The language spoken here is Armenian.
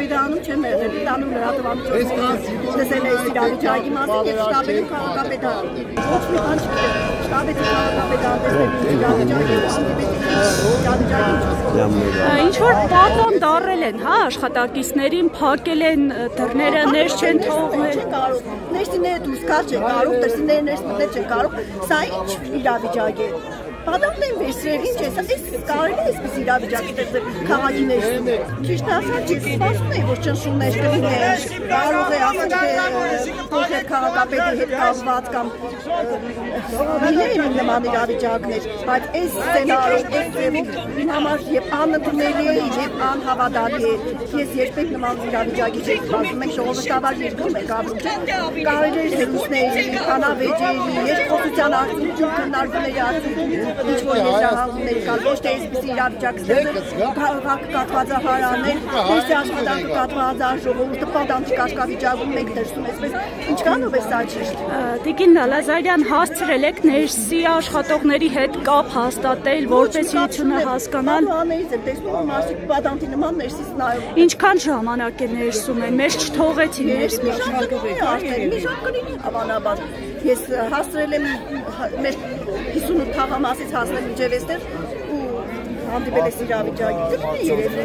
Քաղաքապետարանում չեմ եղել, տանում լրատվամիջոցներին լսել էի իրավիճակի մասին եւ շտաբերում քաղաքապետարան։ Ոչ մի բան չգիտեմ, շտաբեցի քաղաքապետարան Ինչ որ պատան դարել են, հա, աշխատակիցներին փակել են դռները, ներս չեն թողնել։ Ներսիները դուրս գալ չեն կարող, դրսիները ներս մտնել չեն կարող, սա ինչ իրավիճակ է։ Պատանն են վերցրել, ինչ է, այս կարելի է այսպես իրավիճակի տեսնել քաղաքի ներսում։ Ճիշտ ասած, սպասում է, որ ճնշումներ կլինեն, կարող է ասել, թե փոքր քաղաքապետի հետ կապված կամ լինեն նման իրավիճակներ, բայց այս սցենարով, այս ձևով իմ համար եւ անընդունելի է, եւ անհավատալի է։ Ես երբեք նման իրավիճակի չեմ սպասում, մենք ժողովրդավար երկրում ենք ապրում, չէ՞։ Կարելի է զրույցների, կանավեջերի, երկխոսության արդյունքում քննարկումների արդյունքում ինչ որ եզրահանգումներ կան, ոչ թե այսպես իրավիճակ ստեղծել, կատվածահարաններ, ներսի աշխատանքը կատվածահար ժողովուրդը պատան չկաշկավիճակում մենք դրսում այսպես, ինչքանով է սա ճիշտ։ Տիկին Լալազարյան, հասցրել եք ներսի աշխատողների հետ կապ հաստատել, որպես իությունը հասկանալ։ Աններից եմ տեսնում, մարդիկ պատանտի նման ներսից նայում։ Ինչքան ժամանակ է ներսում են, մեզ չթողեցին ներս մի ժամ կլինի հավանաբար։ Ես հասցրել եմ մեր 58 թաղամասից հասնել մինչև այստեղ ու հանդիպել ես իրավիճակի դեպի երևի